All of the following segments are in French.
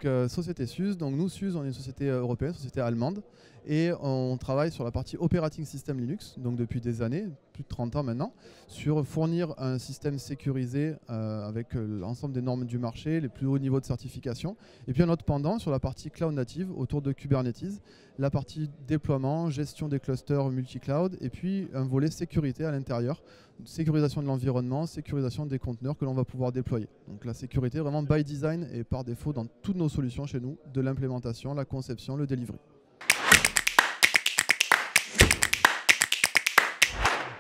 Donc société SUSE, donc nous SUSE on est une société européenne, société allemande, et on travaille sur la partie operating system Linux, donc depuis des années, plus de 30 ans maintenant, sur fournir un système sécurisé avec l'ensemble des normes du marché, les plus hauts niveaux de certification, et puis un autre pendant sur la partie cloud native autour de Kubernetes, la partie déploiement, gestion des clusters multi-cloud, et puis un volet sécurité à l'intérieur, sécurisation de l'environnement, sécurisation des conteneurs que l'on va pouvoir déployer. Donc la sécurité vraiment by design et par défaut dans toutes nos solutions chez nous, de l'implémentation, la conception, le delivery.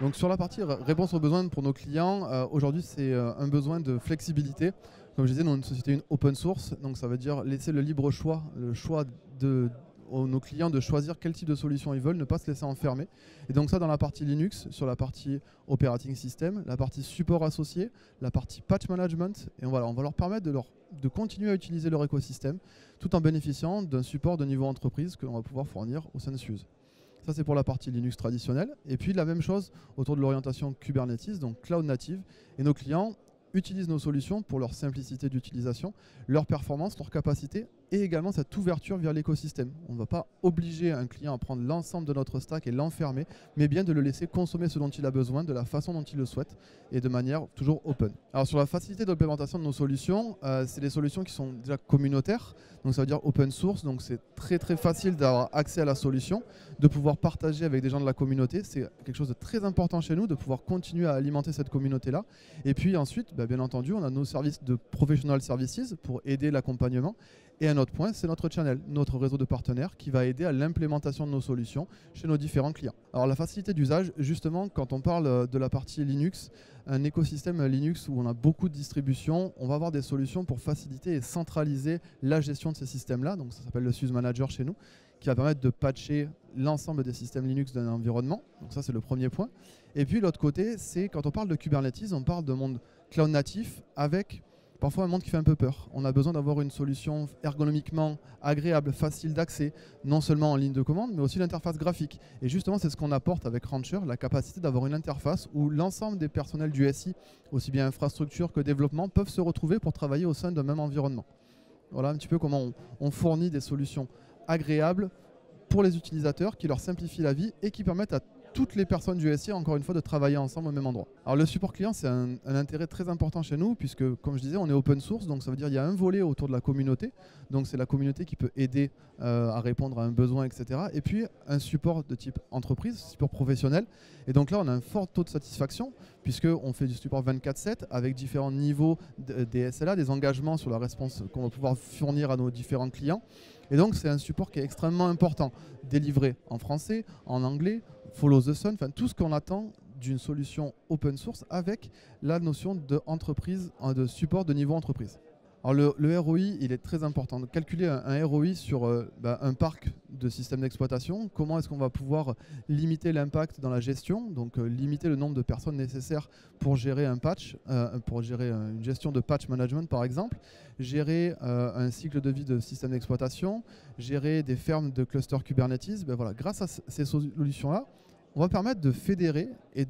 Donc sur la partie réponse aux besoins pour nos clients, aujourd'hui c'est un besoin de flexibilité. Comme je disais, nous sommes une société open source, donc ça veut dire laisser le libre choix, de nos clients de choisir quel type de solution ils veulent, ne pas se laisser enfermer. Et donc ça dans la partie Linux, sur la partie operating system, la partie support associé, la partie patch management, et voilà, on va leur permettre de continuer à utiliser leur écosystème tout en bénéficiant d'un support de niveau entreprise que l'on va pouvoir fournir au sein de SUSE. Ça c'est pour la partie Linux traditionnelle. Et puis la même chose autour de l'orientation Kubernetes, donc cloud native. Et nos clients utilisent nos solutions pour leur simplicité d'utilisation, leur performance, leur capacité et également cette ouverture vers l'écosystème. On ne va pas obliger un client à prendre l'ensemble de notre stack et l'enfermer, mais bien de le laisser consommer ce dont il a besoin, de la façon dont il le souhaite et de manière toujours open. Alors sur la facilité d'implémentation de nos solutions, c'est des solutions qui sont déjà communautaires, donc ça veut dire open source, donc c'est très facile d'avoir accès à la solution, de pouvoir partager avec des gens de la communauté, c'est quelque chose de très important chez nous, de pouvoir continuer à alimenter cette communauté-là. Et puis ensuite, bien entendu, on a nos services de professional services pour aider l'accompagnement. Et un autre point, c'est notre channel, notre réseau de partenaires qui va aider à l'implémentation de nos solutions chez nos différents clients. Alors la facilité d'usage, justement, quand on parle de la partie Linux, un écosystème Linux où on a beaucoup de distributions, on va avoir des solutions pour faciliter et centraliser la gestion de ces systèmes-là. Donc ça s'appelle le SUSE Manager chez nous, qui va permettre de patcher l'ensemble des systèmes Linux d'un environnement. Donc ça, c'est le premier point. Et puis l'autre côté, c'est quand on parle de Kubernetes, on parle de monde cloud natif avec parfois un monde qui fait un peu peur. On a besoin d'avoir une solution ergonomiquement agréable, facile d'accès, non seulement en ligne de commande, mais aussi l'interface graphique. Et justement, c'est ce qu'on apporte avec Rancher, la capacité d'avoir une interface où l'ensemble des personnels du SI, aussi bien infrastructure que développement, peuvent se retrouver pour travailler au sein d'un même environnement. Voilà un petit peu comment on fournit des solutions agréables pour les utilisateurs, qui leur simplifient la vie et qui permettent à toutes les personnes du SI, encore une fois, de travailler ensemble au même endroit. Alors le support client, c'est un intérêt très important chez nous, puisque, comme je disais, on est open source, donc ça veut dire qu'il y a un volet autour de la communauté, donc c'est la communauté qui peut aider à répondre à un besoin, etc. Et puis un support de type entreprise, support professionnel. Et donc là, on a un fort taux de satisfaction, puisqu'on fait du support 24/7 avec différents niveaux des SLA, des engagements sur la réponse qu'on va pouvoir fournir à nos différents clients. Et donc c'est un support qui est extrêmement important, délivré en français, en anglais, follow the sun, enfin tout ce qu'on attend d'une solution open source avec la notion d'entreprise, de support de niveau entreprise. Alors le ROI, il est très important. Donc, calculer un ROI sur un parc de systèmes d'exploitation, comment est-ce qu'on va pouvoir limiter l'impact dans la gestion, donc limiter le nombre de personnes nécessaires pour gérer un patch, pour gérer une gestion de patch management par exemple, gérer un cycle de vie de système d'exploitation, gérer des fermes de clusters Kubernetes. Voilà, grâce à ces solutions-là, on va permettre de fédérer et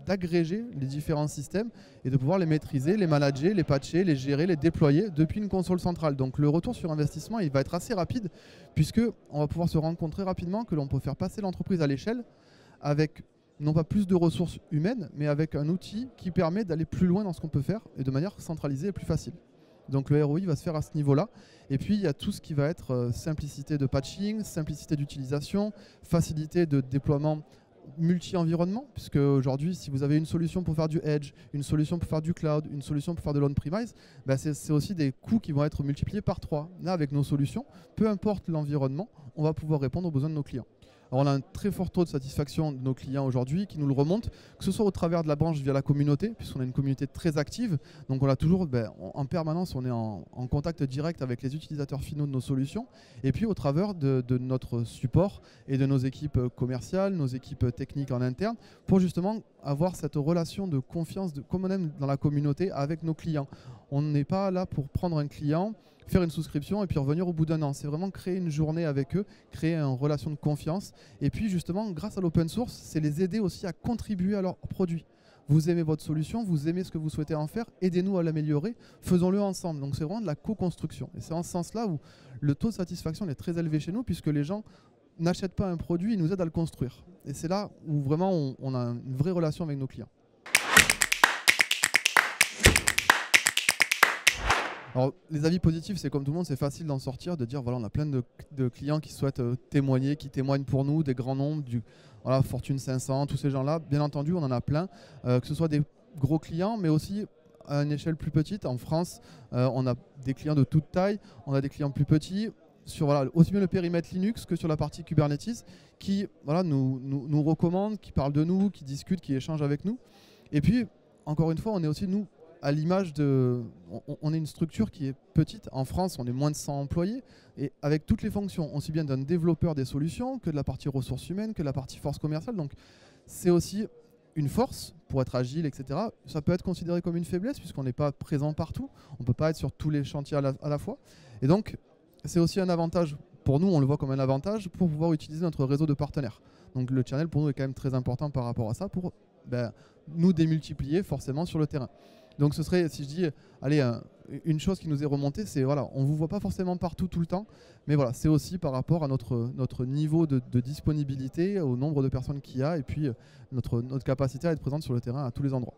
d'agréger les différents systèmes et de pouvoir les maîtriser, les manager, les patcher, les gérer, les déployer depuis une console centrale. Donc le retour sur investissement, il va être assez rapide puisqu'on va pouvoir se rendre compte très rapidement que l'on peut faire passer l'entreprise à l'échelle avec non pas plus de ressources humaines, mais avec un outil qui permet d'aller plus loin dans ce qu'on peut faire et de manière centralisée et plus facile. Donc le ROI va se faire à ce niveau-là. Et puis il y a tout ce qui va être simplicité de patching, simplicité d'utilisation, facilité de déploiement multi-environnement, puisque aujourd'hui, si vous avez une solution pour faire du edge, une solution pour faire du cloud, une solution pour faire de l'on-premise, c'est aussi des coûts qui vont être multipliés par 3. Là, avec nos solutions, peu importe l'environnement, on va pouvoir répondre aux besoins de nos clients. Alors on a un très fort taux de satisfaction de nos clients aujourd'hui qui nous le remontent, que ce soit au travers de la branche via la communauté, puisqu'on a une communauté très active, donc on a toujours, en permanence, on est en contact direct avec les utilisateurs finaux de nos solutions, et puis au travers de notre support et de nos équipes commerciales, nos équipes techniques en interne, pour justement avoir cette relation de confiance comme on aime dans la communauté avec nos clients. On n'est pas là pour prendre un client, faire une souscription et puis revenir au bout d'un an. C'est vraiment créer une journée avec eux, créer une relation de confiance. Et puis justement, grâce à l'open source, c'est les aider aussi à contribuer à leurs produits. vous aimez votre solution, vous aimez ce que vous souhaitez en faire, aidez-nous à l'améliorer, faisons-le ensemble. Donc c'est vraiment de la co-construction. Et c'est en ce sens-là où le taux de satisfaction est très élevé chez nous, puisque les gens n'achètent pas un produit, ils nous aident à le construire. Et c'est là où vraiment on a une vraie relation avec nos clients. Alors, les avis positifs, c'est comme tout le monde, c'est facile d'en sortir, de dire voilà, on a plein de clients qui souhaitent témoigner, qui témoignent pour nous, des grands nombres, voilà, Fortune 500, tous ces gens-là. Bien entendu, on en a plein, que ce soit des gros clients, mais aussi à une échelle plus petite. En France, on a des clients de toute taille, on a des clients plus petits, sur voilà, aussi bien le périmètre Linux que sur la partie Kubernetes, qui voilà, nous recommandent, qui parlent de nous, qui discutent, qui échangent avec nous. Et puis, encore une fois, on est aussi, nous, à l'image de... On est une structure qui est petite. En France, on est moins de 100 employés. Et avec toutes les fonctions, aussi bien d'un développeur des solutions que de la partie ressources humaines, que de la partie force commerciale. Donc, c'est aussi une force pour être agile, etc. Ça peut être considéré comme une faiblesse puisqu'on n'est pas présent partout. On ne peut pas être sur tous les chantiers à la fois. Et donc, c'est aussi un avantage. Pour nous, on le voit comme un avantage pour pouvoir utiliser notre réseau de partenaires. Donc, le channel, pour nous, est quand même très important par rapport à ça pour nous démultiplier forcément sur le terrain. Donc ce serait, si je dis, allez, une chose qui nous est remontée, c'est voilà, on ne vous voit pas forcément partout tout le temps, mais voilà, c'est aussi par rapport à notre niveau de disponibilité, au nombre de personnes qu'il y a, et puis notre capacité à être présente sur le terrain à tous les endroits.